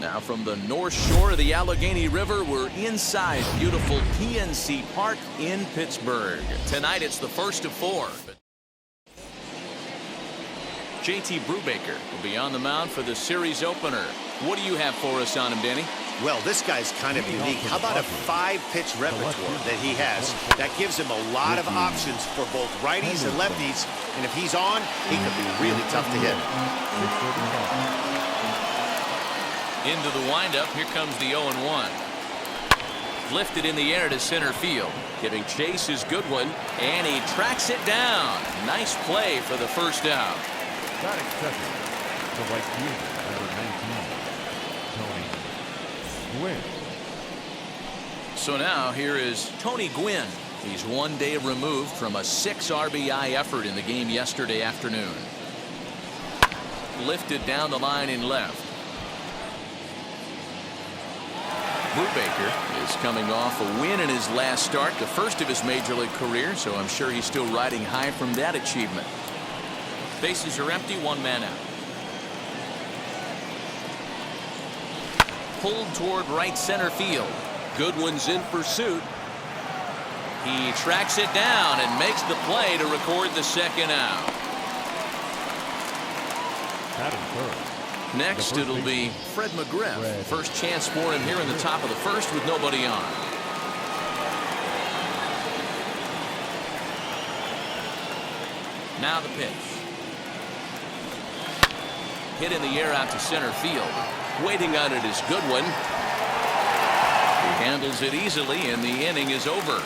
Now from the north shore of the Allegheny River, we're inside beautiful PNC Park in Pittsburgh. Tonight it's the first of 4. JT Brubaker will be on the mound for the series opener. What do you have for us on him, Danny? Well, this guy's kind of unique. How about a 5-pitch repertoire that he has? That gives him a lot of options for both righties and lefties. And if he's on, he could be really tough to hit. Into the windup. Here comes the 0-1. Lifted in the air to center field. Giving chase is Goodwin, and he tracks it down. Nice play for the first out. Batting second, the right fielder, number 19, Tony Gwynn. So now here is Tony Gwynn. He's 1 day removed from a 6 RBI effort in the game yesterday afternoon. Lifted down the line in left. Brubaker is coming off a win in his last start, the first of his major league career, so I'm sure he's still riding high from that achievement. Bases are empty, 1 man out. Pulled toward right center field. Goodwin's in pursuit. He tracks it down and makes the play to record the second out. Batting third. Next, it'll be Fred McGriff. First chance for him here in the top of the first with nobody on. Now the pitch. Hit in the air out to center field. Waiting on it is Goodwin. He handles it easily, and the inning is over.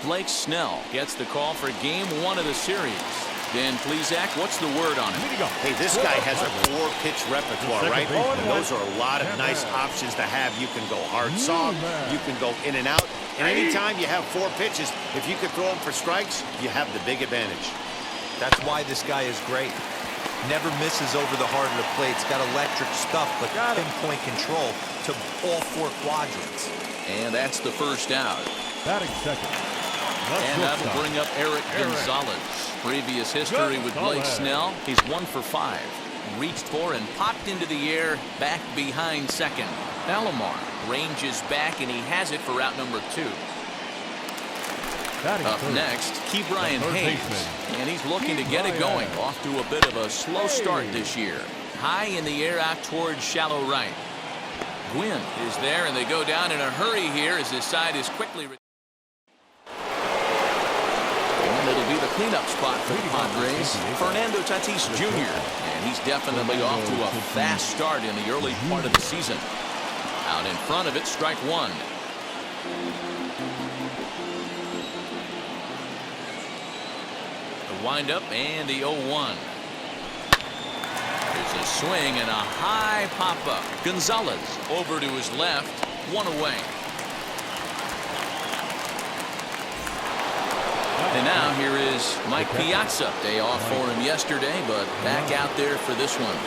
Blake Snell gets the call for game 1 of the series. Dan Plesac, what's the word on him? Hey, this guy has a 4-pitch repertoire, right? And those are a lot of nice options to have. You can go hard soft, you can go in and out. And anytime you have 4 pitches, if you could throw them for strikes, you have the big advantage. That's why this guy is great. Never misses over the heart of the plate. It's got electric stuff, but pinpoint control to all 4 quadrants. And that's the first out. Batting second. And that'll bring up Eric Gonzalez. Previous history with Blake Snell. He's 1 for 5. Reached for and popped into the air back behind second. Alomar ranges back, and he has it for out number 2. Up next, Ke'Bryan Hayes, and he's looking to get it going. Off to a bit of a slow start this year. High in the air out towards shallow right. Gwynn is there, and they go down in a hurry here as his side is quickly. And it'll be the cleanup spot for the Padres, Fernando Tatis Jr. And he's definitely off to a fast start in the early part of the season. Out in front of it, strike 1. Windup and the 0-1. There's a swing and a high pop-up. Gonzalez over to his left, 1 away. And now here is Mike Piazza. Day off for him yesterday, but back out there for this one.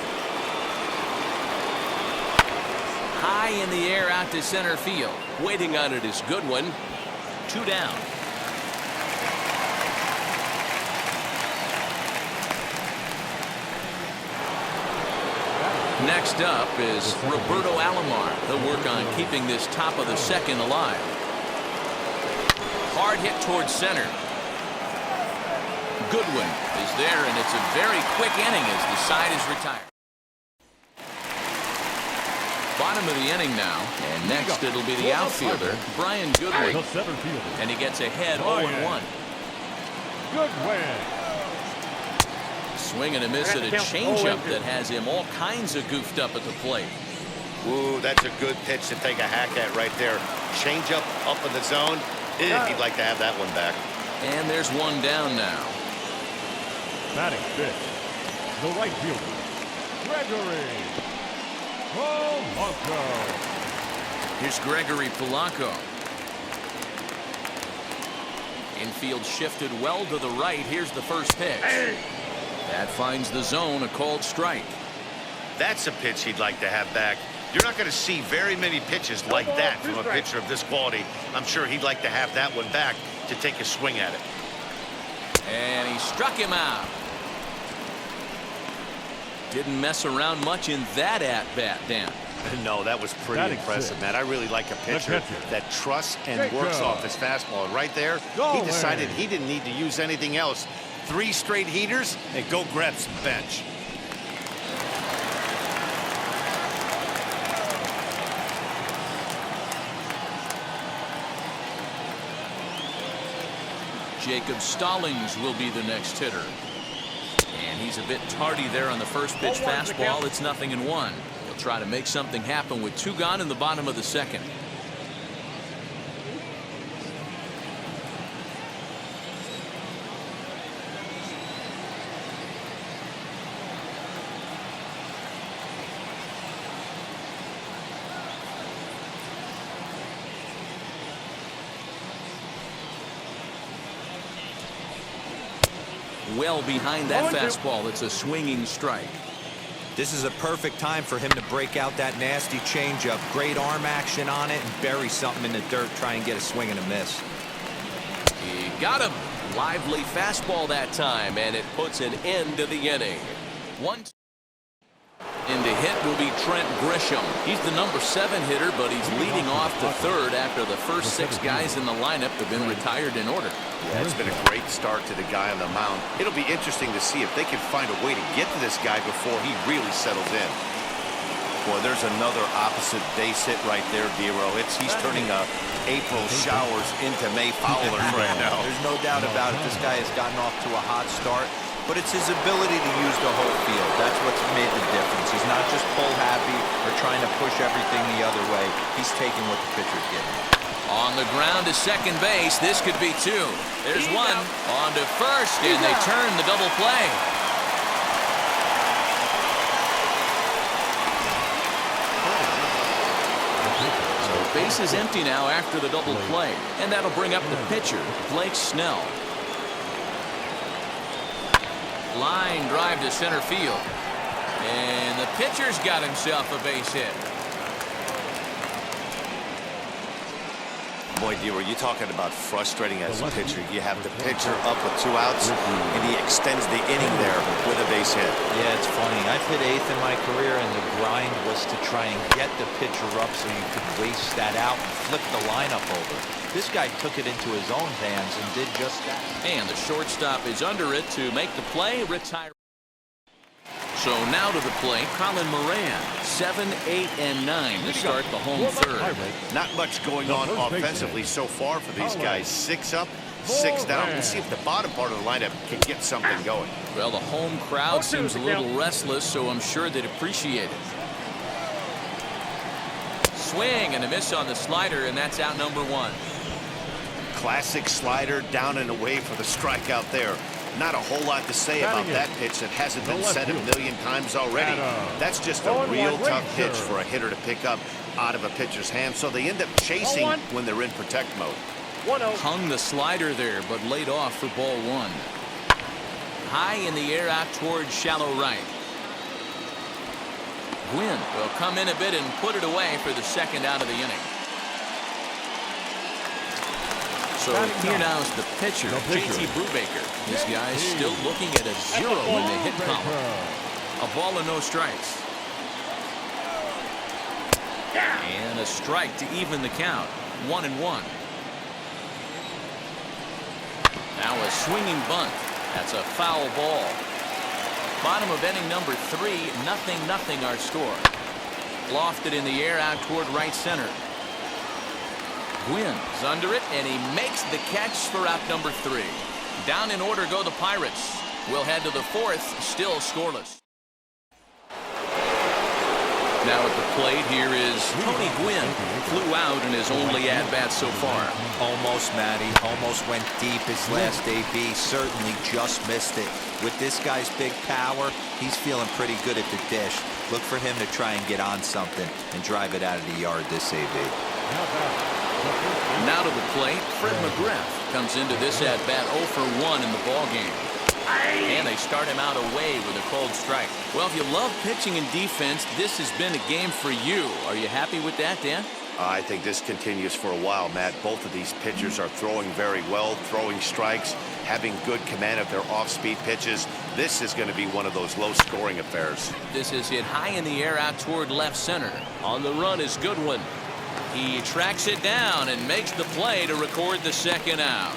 High in the air out to center field. Waiting on it is Goodwin. 2 down. Next up is Roberto Alomar. He'll work on keeping this top of the second alive. Hard hit towards center. Goodwin is there, and it's a very quick inning as the side is retired. Bottom of the inning now, and next it'll be the outfielder, Brian Goodwin. And he gets ahead 0-1. Goodwin. Swing and a miss at a changeup that has him all kinds of goofed up at the plate. Ooh, that's a good pitch to take a hack at right there. Changeup up in the zone. He'd like to have that one back. And there's 1 down now. Batting fifth, the right fielder, Gregory Polanco. Here's Gregory Polanco. Infield shifted well to the right. Here's the first pitch. That finds the zone, a called strike. That's a pitch he'd like to have back. You're not going to see very many pitches like that from a pitcher of this quality. I'm sure he'd like to have that one back to take a swing at it. And he struck him out. Didn't mess around much in that at-bat, Dan. No, that was pretty impressive, Matt. I really like a pitcher that trusts and works off his fastball. And right there, he decided he didn't need to use anything else. 3 straight heaters, and go grab some bench. Jacob Stallings will be the next hitter. And he's a bit tardy there on the first pitch fastball. It's 0-1. He'll try to make something happen with 2 gone in the bottom of the second. Well behind that fastball. It's a swinging strike. This is a perfect time for him to break out that nasty changeup. Great arm action on it and bury something in the dirt. Try and get a swing and a miss. He got him. Lively fastball that time, and it puts an end to the inning. In to hit will be Trent Grisham. He's the number 7 hitter, but he's leading off the 3rd after the first 6 guys in the lineup have been retired in order. Yeah, it's been a great start to the guy on the mound. It'll be interesting to see if they can find a way to get to this guy before he really settles in. Boy, there's another opposite base hit right there, Dero. He's turning April showers into May fowlers right now. There's no doubt about it. This guy has gotten off to a hot start, but it's his ability to use the whole field. That's what's made the difference. He's not just pull happy or trying to push everything the other way. He's taking what the pitcher's giving him. On the ground to second base. This could be 2. There's 1. On to first, and they turn the double play. So base is empty now after the double play, and that'll bring up the pitcher, Blake Snell. Line drive to center field, and the pitcher's got himself a base hit. Boy, Dero, you're talking about frustrating as a pitcher. You have the pitcher up with 2 outs, and he extends the inning there with a base hit. Yeah, it's funny. I've hit 8th in my career, and the grind was to try and get the pitcher up so you could waste that out and flip the lineup over. This guy took it into his own hands and did just that. And the shortstop is under it to make the play, retire. So now to the plate, Colin Moran, 7, 8, and 9 to start the home 3rd. Not much going on offensively so far for these guys. 6 up, 6 down. We'll see if the bottom part of the lineup can get something going. Well, the home crowd seems a little restless, so I'm sure they'd appreciate it. Swing and a miss on the slider, and that's out number 1. Classic slider down and away for the strikeout there. Not a whole lot to say about that pitch that hasn't been said a million times already. That's just a real tough pitch for a hitter to pick up out of a pitcher's hand, so they end up chasing when they're in protect mode. Hung the slider there, but laid off for ball 1. High in the air out towards shallow right. Gwynn will come in a bit and put it away for the 2nd out of the inning. So here now is the pitcher, JT Brubaker. This guy's still looking at a 0 in the hit column. A ball and no strikes. And a strike to even the count. 1-1. Now a swinging bunt. That's a foul ball. Bottom of inning number 3, 0-0 our score. Lofted in the air out toward right center. Gwynn's under it, and he makes the catch for out number 3. Down in order go the Pirates. We'll head to the 4th, still scoreless. Now at the plate, here is Tony Gwynn. Flew out in his only at-bat so far. Almost, Matty. Almost went deep his last AB. Certainly just missed it. With this guy's big power, he's feeling pretty good at the dish. Look for him to try and get on something and drive it out of the yard this AB. Now to the plate, Fred McGriff comes into this at-bat 0 for 1 in the ballgame. And they start him out away with a cold strike. Well, if you love pitching and defense, this has been a game for you. Are you happy with that, Dan? I think this continues for a while, Matt. Both of these pitchers are throwing very well, throwing strikes, having good command of their off-speed pitches. This is going to be one of those low-scoring affairs. This is hit high in the air out toward left center. On the run is Goodwin. He tracks it down and makes the play to record the second out.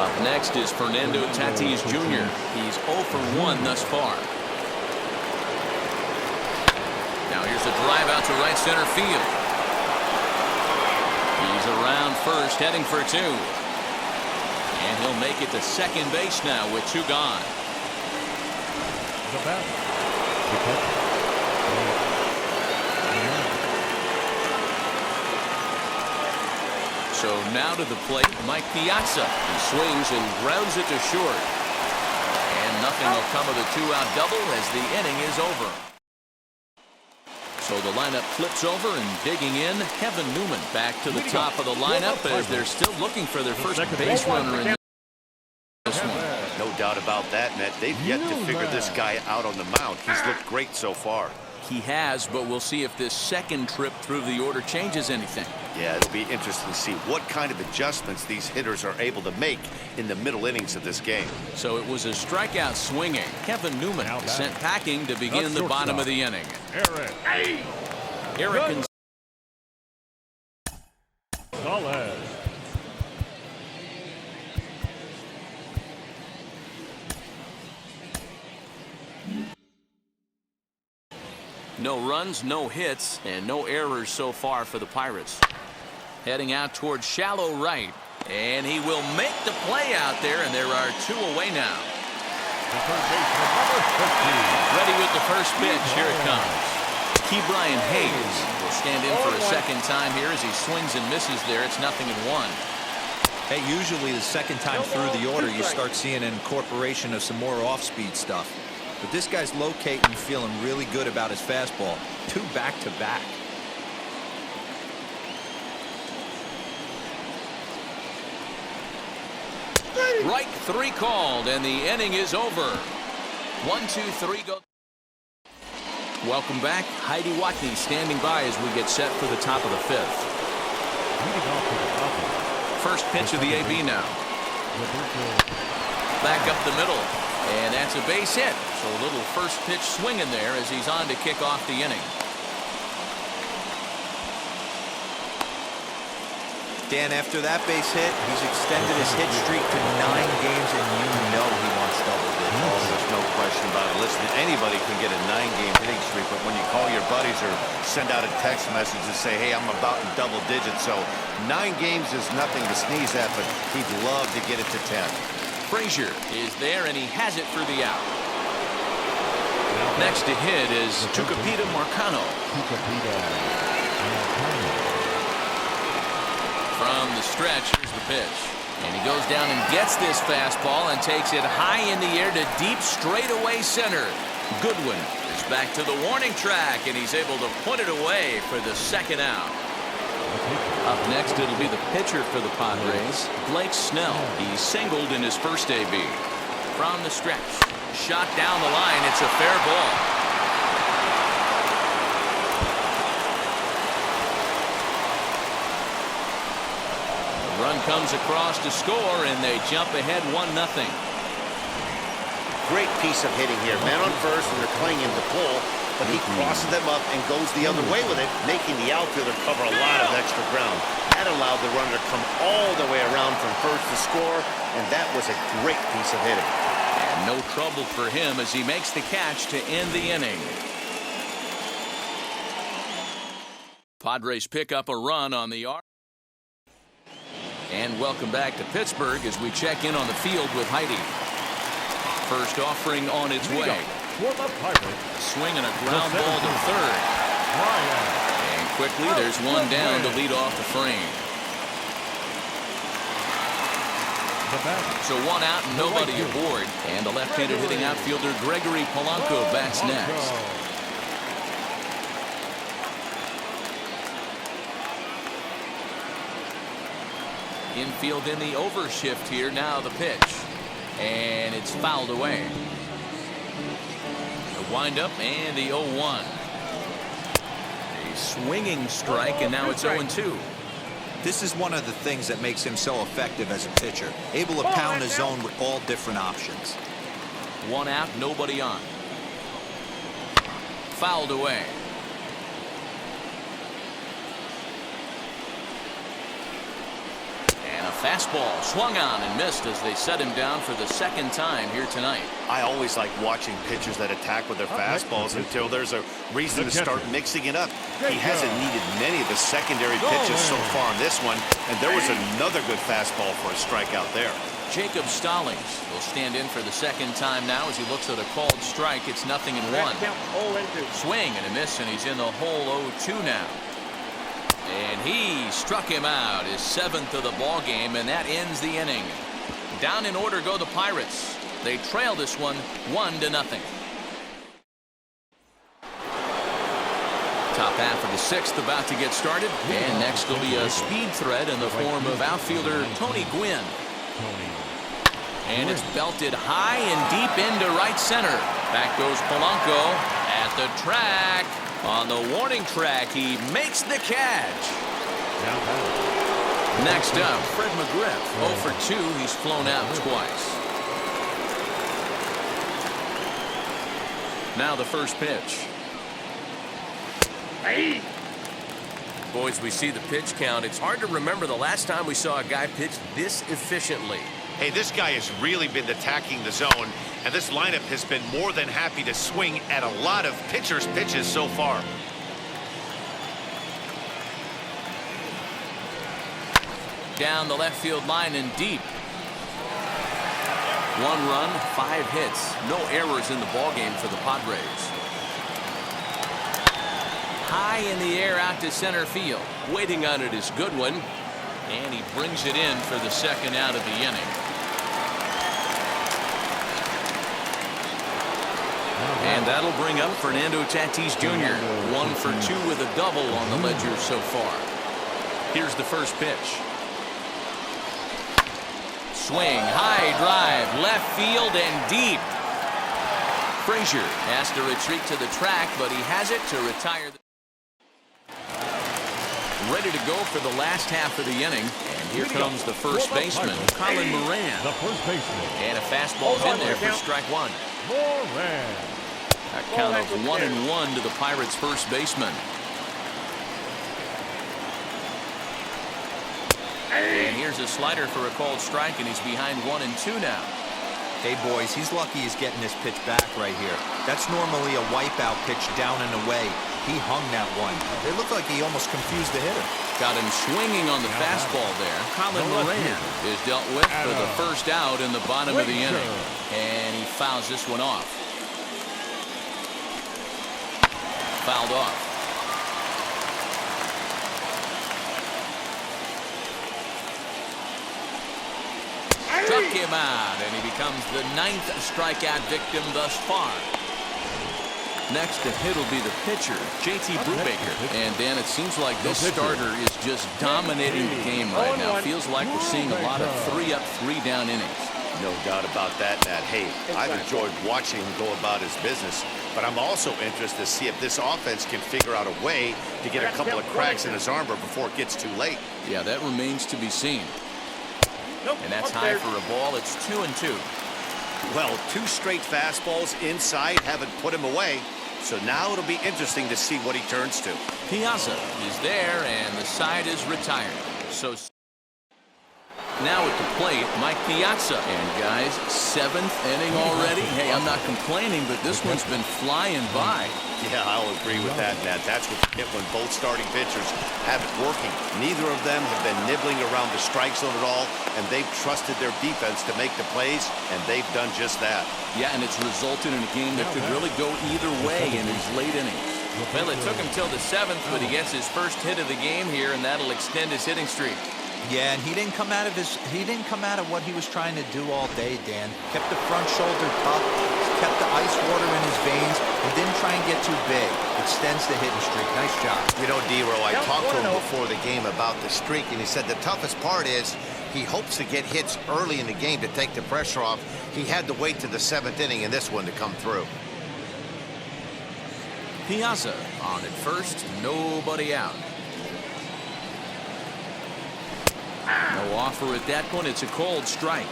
Up next is Fernando Tatis Jr. He's 0 for 1 thus far. Now here's a drive out to right center field. He's around first, heading for 2. And he'll make it to second base now with 2 gone. The batter, the catcher. So now to the plate, Mike Piazza. He swings and grounds it to short. And nothing will come of the 2-out double as the inning is over. So the lineup flips over and digging in, Kevin Newman back to the top of the lineup as they're still looking for their first base runner in this one. No doubt about that, Matt. They've yet to figure this guy out on the mound. He's looked great so far. He has, but we'll see if this second trip through the order changes anything. Yeah, it'll be interesting to see what kind of adjustments these hitters are able to make in the middle innings of this game. So it was a strikeout swinging. Kevin Newman sent packing to begin the bottom of the inning. Eric Gonzalez. No runs, no hits, and no errors so far for the Pirates. Heading out towards shallow right, and he will make the play out there, and there are 2 away now. The third baseman, number 15. Ready with the first pitch. Here it comes. Brian Hayes will stand in for a second time here as he swings and misses there. It's 0-1. Hey, usually the second time through the order, you start seeing an incorporation of some more off-speed stuff. But this guy's locating, feeling really good about his fastball. 2 back-to-back. Strike 3 called, and the inning is over. 1, 2, 3, go. Welcome back. Heidi Watney standing by as we get set for the top of the 5th. First pitch of the AB now. Back up the middle, and that's a base hit. So a little first pitch swing in there as he's on to kick off the inning. Dan, after that base hit, he's extended his hit streak to 9 games, and you know he wants double digits. Oh, there's no question about it. Listen, anybody can get a 9-game hitting streak, but when you call your buddies or send out a text message and say, hey, I'm about in double digits, so 9 games is nothing to sneeze at, but he'd love to get it to 10. Frazier is there, and he has it for the out. Next to hit is Tucupita Marcano. From the stretch, here's the pitch. And he goes down and gets this fastball and takes it high in the air to deep straightaway center. Goodwin is back to the warning track, and he's able to put it away for the second out. Up next, it'll be the pitcher for the Padres, Blake Snell. He singled in his first AB. From the stretch, shot down the line. It's a fair ball. Run comes across to score, and they jump ahead 1-0. Great piece of hitting here. Man on first, and they're playing him to pull, but he crosses them up and goes the other way with it, making the outfielder cover a lot of extra ground. That allowed the runner to come all the way around from first to score, and that was a great piece of hitting. And no trouble for him as he makes the catch to end the inning. Padres pick up a run on the arc. And welcome back to Pittsburgh as we check in on the field with Heidi. First offering on its way. Swing and a ground ball to third. And quickly there's one down to lead off the frame. So 1 out and nobody aboard. And the left-handed hitting outfielder Gregory Polanco bats next. Infield in the overshift here. Now the pitch. And it's fouled away. The windup and the 0-1. A swinging strike, and now it's 0-2. This is one of the things that makes him so effective as a pitcher, able to pound the zone with all different options. 1 out, nobody on. Fouled away. And a fastball swung on and missed as they set him down for the 2nd time here tonight. I always like watching pitchers that attack with their fastballs until there's a reason to start mixing it up. He hasn't needed many of the secondary pitches so far in this one, and there was another good fastball for a strikeout there. Jacob Stallings will stand in for the 2nd time now as he looks at a called strike. It's 0-1. Swing and a miss, and he's in the hole 0-2 now. And he struck him out, his 7th of the ball game, and that ends the inning. Down in order go the Pirates. They trail this one 1-0. Top half of the 6th about to get started, and next will be a speed threat in the form of outfielder Tony Gwynn. And it's belted high and deep into right center. Back goes Polanco at the track. On the warning track, he makes the catch. Next up, Fred McGriff. 0 for 2. He's flown out twice. Now the first pitch. Boys, we see the pitch count. It's hard to remember the last time we saw a guy pitch this efficiently. Hey, this guy has really been attacking the zone, and this lineup has been more than happy to swing at a lot of pitchers' pitches so far. Down the left field line and deep. 1 run, 5 hits. No errors in the ballgame for the Padres. High in the air out to center field. Waiting on it is Goodwin. And he brings it in for the 2nd out of the inning. And that'll bring up Fernando Tatis Jr. 1 for 2 with a double on the ledger so far. Here's the first pitch. Swing, high drive, left field and deep. Frazier has to retreat to the track, but he has it to retire. Ready to go for the last half of the inning. And here comes the first baseman, Colin Moran. The first baseman. And a fastball's in there for strike 1. Moran. A count of 1-1 to the Pirates' first baseman. And here's a slider for a called strike, and he's behind 1-2 now. Hey, boys, he's lucky he's getting this pitch back right here. That's normally a wipeout pitch down and away. He hung that one. It looked like he almost confused the hitter. Got him swinging on the fastball there. Colin Moran is dealt with for the first out in the bottom of the inning. And he fouls this one off. Fouled off. Struck him out, and he becomes the 9th strikeout victim thus far. Next to hit will be the pitcher, JT Brubaker. And Dan, it seems like this starter is just dominating the game right now. Feels like we're seeing a lot of 3-up, 3-down innings. No doubt about that, Matt. Hey, I've enjoyed watching him go about his business, but I'm also interested to see if this offense can figure out a way to get a couple of cracks in his armor before it gets too late. Yeah, that remains to be seen. And that's high for a ball. It's 2-2. Well, 2 straight fastballs inside haven't put him away. So now it'll be interesting to see what he turns to. Piazza is there, and the side is retired. So now at the plate, Mike Piazza. And guys, 7th inning already. Hey, I'm not complaining, but this one's been flying by. Yeah, I'll agree with that, Matt. That's what you get when both starting pitchers have it working. Neither of them have been nibbling around the strike zone at all, and they've trusted their defense to make the plays, and they've done just that. Yeah, and it's resulted in a game that could really go either way in these late innings. Well, it took him till the 7th, but he gets his first hit of the game here, and that'll extend his hitting streak. Yeah, and he didn't come out of what he was trying to do all day, Dan. Kept the front shoulder up, kept the ice water in his veins, and didn't try and get too big. Extends the hitting streak. Nice job. You know, D-Row, I talked to him before the game about the streak, and he said the toughest part is he hopes to get hits early in the game to take the pressure off. He had to wait to the 7th inning in this one to come through. Piazza on at first, nobody out. No offer at that point. It's a cold strike.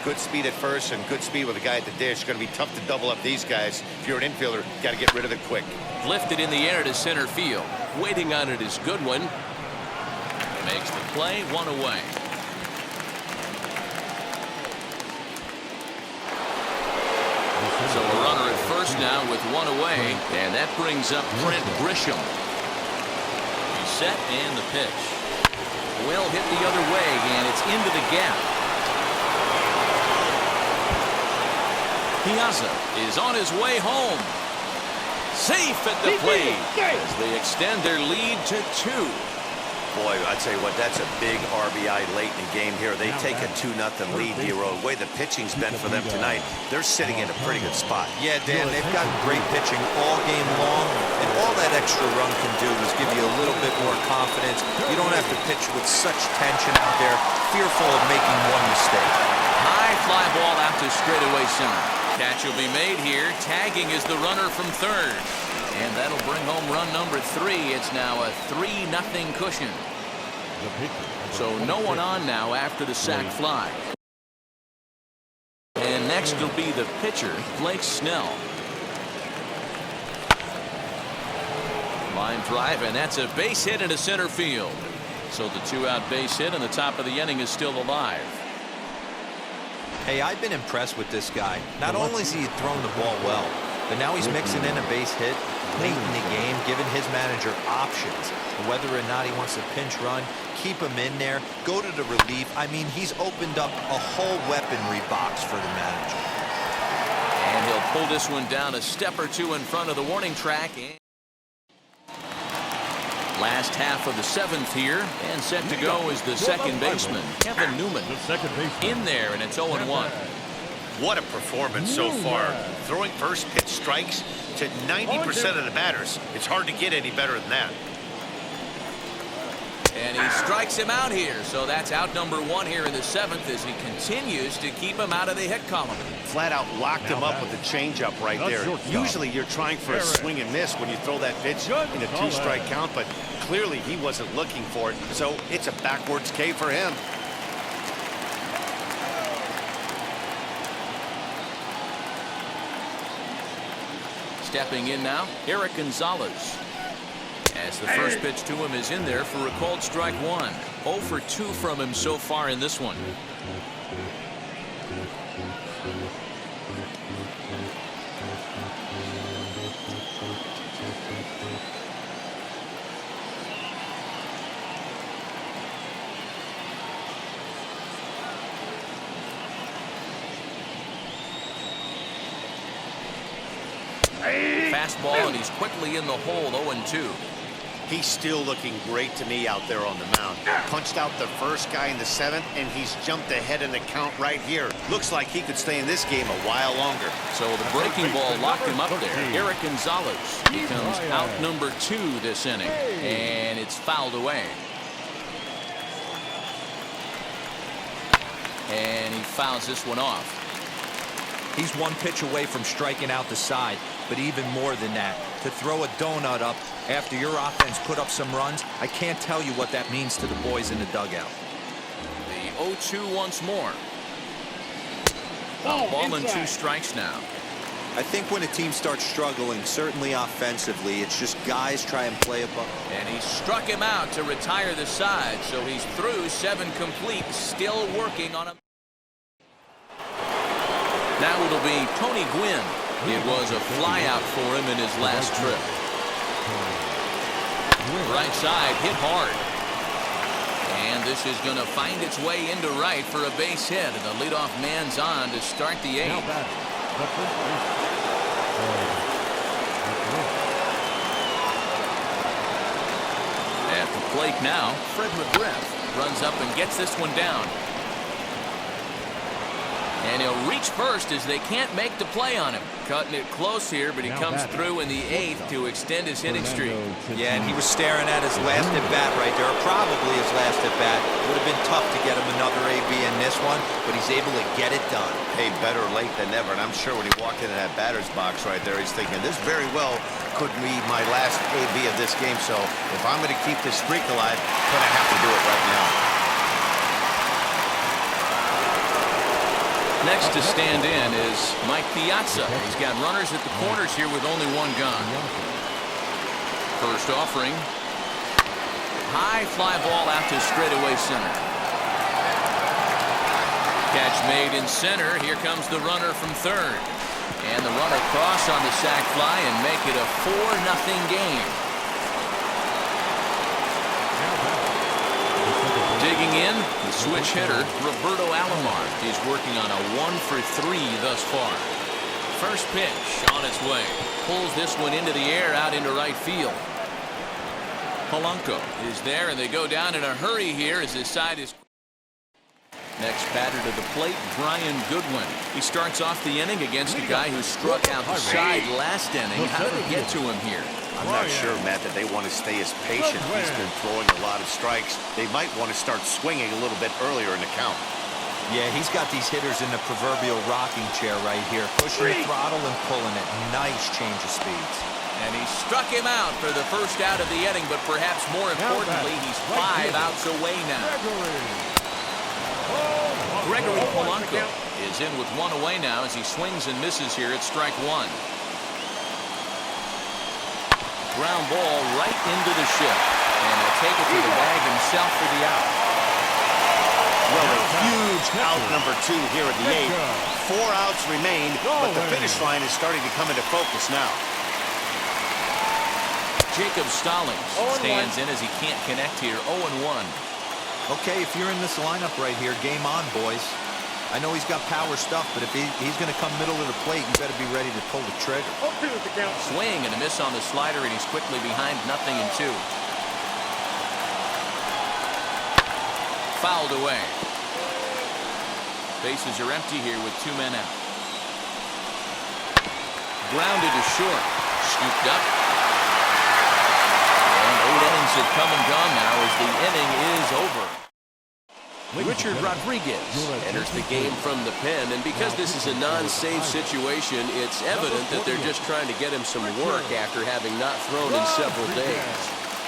Good speed at first and good speed with a guy at the dish. Going to be tough to double up these guys. If you're an infielder, got to get rid of it quick. Lifted in the air to center field. Waiting on it is Goodwin. Makes the play, one away. So a runner at first now with one away, and that brings up Trent Grisham. He's set and the pitch. Well hit the other way, and it's into the gap. Piazza is on his way home. Safe at the plate as they extend their lead to 2. Boy, I'd say what, that's a big RBI late in the game here. They take a 2-0 lead, D-Road. The way the pitching's been for them tonight, they're sitting in a pretty good spot. Yeah, Dan, they've got great pitching all game long, and all that extra run can do is give you a little bit more confidence. You don't have to pitch with such tension out there, fearful of making one mistake. High fly ball out to straightaway center. Catch will be made here. Tagging is the runner from third. And that'll bring home run number 3. It's now a 3-0 cushion. So no one on now after the sac fly. And next will be the pitcher, Blake Snell. Line drive, and that's a base hit into center field. So the 2-out base hit, and the top of the inning is still alive. Hey, I've been impressed with this guy. Not only has he thrown the ball well, but now he's mixing in a base hit late in the game, giving his manager options. Whether or not he wants to pinch run, keep him in there, go to the relief. I mean, he's opened up a whole weaponry box for the manager. And he'll pull this one down a step or 2 in front of the warning track. Last half of the 7th here, and set to go is the second baseman, Kevin Newman. In there, and it's 0-1. What a performance so far. Throwing first pitch strikes to 90% of the batters. It's hard to get any better than that. And he strikes him out here. So that's out number 1 here in the 7th as he continues to keep him out of the hit column. Flat out locked him up with a changeup right there. Usually you're trying for a swing and miss when you throw that pitch in a 2-strike count, but clearly he wasn't looking for it. So it's a backwards K for him. Stepping in now, Eric Gonzalez. As the first pitch to him is in there for a called strike 1. 0 for 2 from him so far in this one. Fastball, and he's quickly in the hole, 0-2. He's still looking great to me out there on the mound. Punched out the first guy in the 7th, and he's jumped ahead in the count right here. Looks like he could stay in this game a while longer. So the breaking ball locked him up there. Eric Gonzalez becomes out number 2 this inning, and it's fouled away. And he fouls this one off. He's one pitch away from striking out the side, but even more than that, to throw a donut up after your offense put up some runs, I can't tell you what that means to the boys in the dugout. The 0-2 once more. Ball and 2 strikes now. I think when a team starts struggling, certainly offensively, it's just guys try and play above. And he struck him out to retire the side, so he's through 7 complete, still working on him. Now it'll be Tony Gwynn. It was a flyout for him in his last trip. Right side hit hard. And this is going to find its way into right for a base hit. And the leadoff man's on to start the 8th. At the plate now, Fred McGriff runs up and gets this one down. And he'll reach first as they can't make the play on him. Cutting it close here, but he comes through in the 8th to extend his hitting streak. Yeah, and he was staring at his last at-bat right there, or probably his last at-bat. Would have been tough to get him another AB in this one, but he's able to get it done. Hey, better late than never, and I'm sure when he walked into that batter's box right there, he's thinking, this very well could be my last AB of this game, so if I'm going to keep this streak alive, I'm going to have to do it right now. Next to stand in is Mike Piazza. He's got runners at the corners here with only one gun. First offering. High fly ball out to straightaway center. Catch made in center. Here comes the runner from third. And the runner cross on the sac fly and make it a 4-0 game. Digging in, the switch hitter, Roberto Alomar. He's working on a 1-for-3 thus far. First pitch on its way. Pulls this one into the air out into right field. Polanco is there, and they go down in a hurry here as his side is. Next batter to the plate, Brian Goodwin. He starts off the inning against a guy who struck out the side last inning. How did it get to him here? I'm not sure, Matt, that they want to stay as patient. He's been throwing a lot of strikes. They might want to start swinging a little bit earlier in the count. Yeah, he's got these hitters in the proverbial rocking chair right here, pushing the throttle and pulling it. Nice change of speeds. And he struck him out for the first out of the inning, but perhaps more importantly, he's 5 outs away now. Gregory Polanco is in with 1 away now as he swings and misses here at strike 1. Ground ball right into the shift, and he'll take it to the bag himself for the out. Well, a huge out number 2 here at the 8th. 4 outs remain, but the finish line is starting to come into focus now. Jacob Stallings stands in as he can't connect here. 0-1. Okay, if you're in this lineup right here, game on, boys. I know he's got power stuff, but if he's going to come middle of the plate, you better be ready to pull the trigger. Swing and a miss on the slider, and he's quickly behind 0-2. Fouled away. Bases are empty here with 2 men out. Grounded to short. Scooped up. And 8 innings have come and gone now as the inning is over. Richard Rodriguez enters the game from the pen, and because this is a non-save situation, it's evident that they're just trying to get him some work after having not thrown in several days.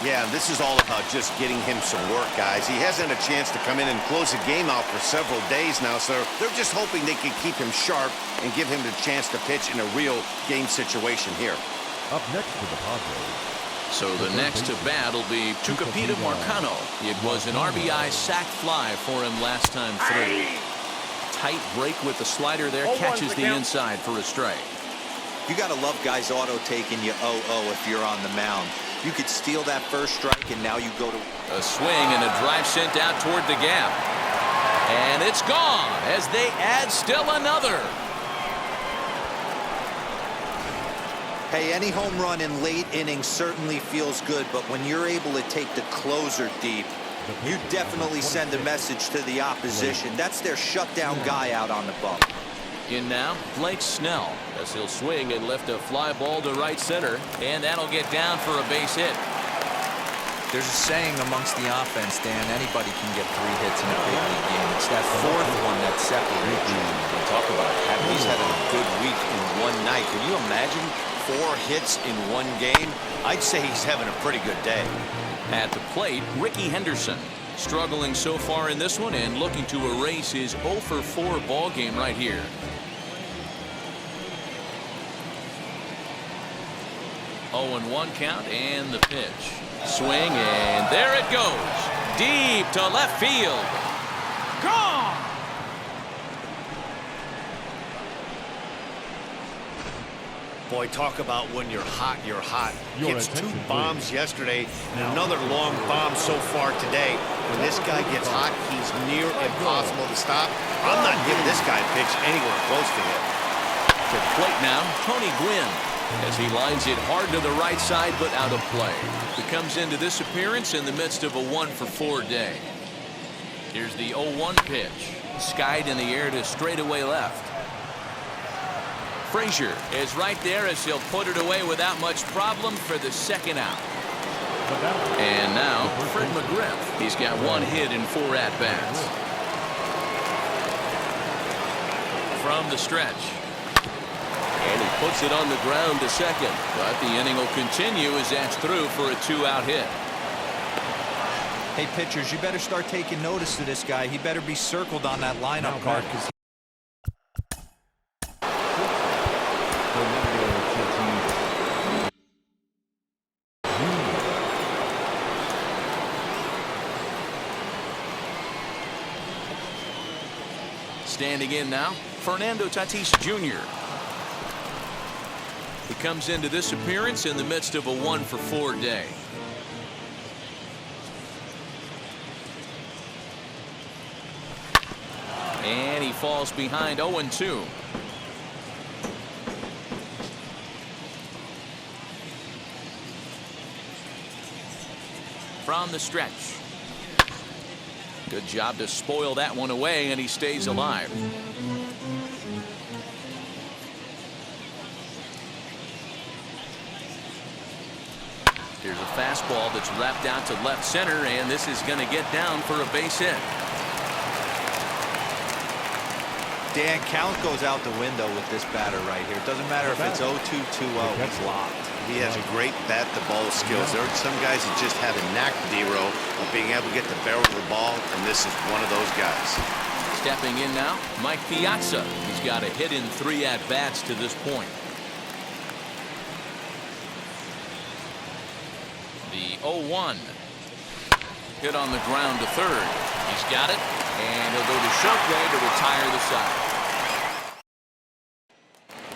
Yeah, this is all about just getting him some work, guys. He hasn't a chance to come in and close the game out for several days now, so they're just hoping they can keep him sharp and give him the chance to pitch in a real game situation here. Up next for the Padres. So the next to bat will be Tucupita Marcano. It was an RBI sac fly for him last time through. Tight break with the slider there, catches the inside for a strike. You got to love guys auto taking you 0-0 if you're on the mound. You could steal that first strike, and now you go to a swing and a drive sent out toward the gap. And it's gone as they add still another. Hey, any home run in late innings certainly feels good, but when you're able to take the closer deep, you definitely send a message to the opposition. That's their shutdown guy out on the bump. In now, Blake Snell, as he'll swing and lift a fly ball to right center, and that'll get down for a base hit. There's a saying amongst the offense, Dan, anybody can get 3 hits in a big league game. It's that 4th one that separates you. Talk about having he's having a good week in one night. Can you imagine 4 hits in one game? I'd say he's having a pretty good day. At the plate, Ricky Henderson. Struggling so far in this one and looking to erase his 0-for-4 ball game right here. Oh, 0-1 count and the pitch. Swing, and there it goes. Deep to left field. Gone! Boy, talk about when you're hot, you're hot. Hits 2 bombs yesterday, and another long bomb so far today. When this guy gets hot, he's near impossible to stop. I'm not giving this guy a pitch anywhere close to him. To the plate now, Tony Gwynn, as he lines it hard to the right side, but out of play. He comes into this appearance in the midst of a 1-for-4 day. Here's the 0-1 pitch. Skied in the air to straightaway left. Frazier is right there as he'll put it away without much problem for the second out. And now, Fred McGriff. He's got 1 hit in 4 at-bats. From the stretch. And he puts it on the ground to second. But the inning will continue as that's through for a 2-out hit. Hey, pitchers, you better start taking notice of this guy. He better be circled on that lineup card because Standing in now, Fernando Tatis Jr. He comes into this appearance in the midst of a 1-for-4 day. And he falls behind 0-2. From the stretch. Good job to spoil that one away, and he stays alive. Here's a fastball that's wrapped out to left center, and this is going to get down for a base hit. Dan, count goes out the window with this batter right here. It doesn't matter if it's 0-2, 2-0. He's locked. He has great bat-to-ball skills. There are some guys that just have a knack, D-Row, of being able to get the barrel of the ball, and this is one of those guys. Stepping in now, Mike Piazza. He's got a hit in 3 at-bats to this point. The 0-1. Hit on the ground to third. He's got it, and he'll go to short way to retire the side.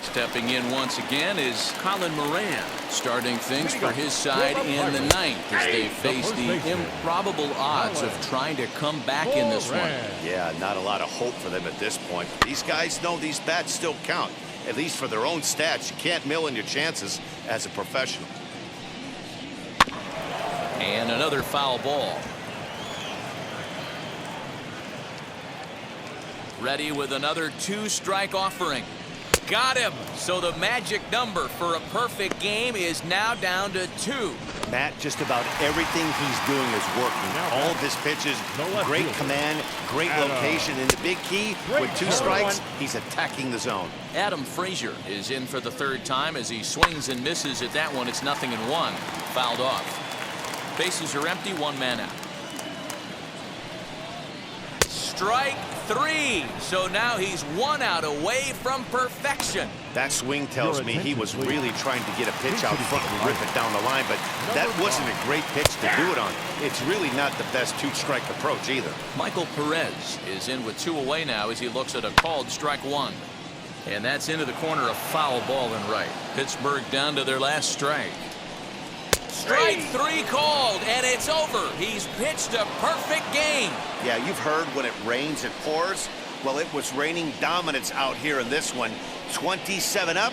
Stepping in once again is Colin Moran, starting things for his side in the 9th as they face the improbable odds of trying to come back in this one. Yeah, not a lot of hope for them at this point. These guys know these bats still count, at least for their own stats. You can't mill in your chances as a professional. And another foul ball. Ready with another 2-strike offering. Got him. So the magic number for a perfect game is now down to 2. Matt, just about everything he's doing is working. All of his pitches, great command, great location, and the big key, with 2 strikes, he's attacking the zone. Adam Frazier is in for the 3rd time as he swings and misses at that one. It's 0-1. Fouled off. Bases are empty, 1 man out. Strike 3. So now he's 1 out away from perfection. That swing tells me he was really trying to get a pitch out front and rip it down the line, but that wasn't a great pitch to do it on. It's really not the best 2-strike approach either. Michael Perez is in with 2 away now as he looks at a called strike 1. And that's into the corner, a foul ball and right. Pittsburgh down to their last strike. Strike 3 called, and it's over. He's pitched a perfect game. Yeah, you've heard when it rains, it pours. Well, it was raining dominance out here in this one. 27 up,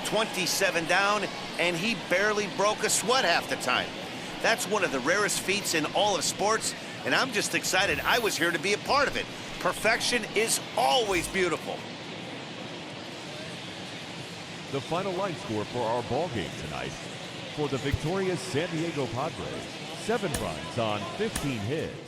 27 down, and he barely broke a sweat half the time. That's one of the rarest feats in all of sports, and I'm just excited I was here to be a part of it. Perfection is always beautiful. The final line score for our ball game tonight. For the victorious San Diego Padres, 7 runs on 15 hits.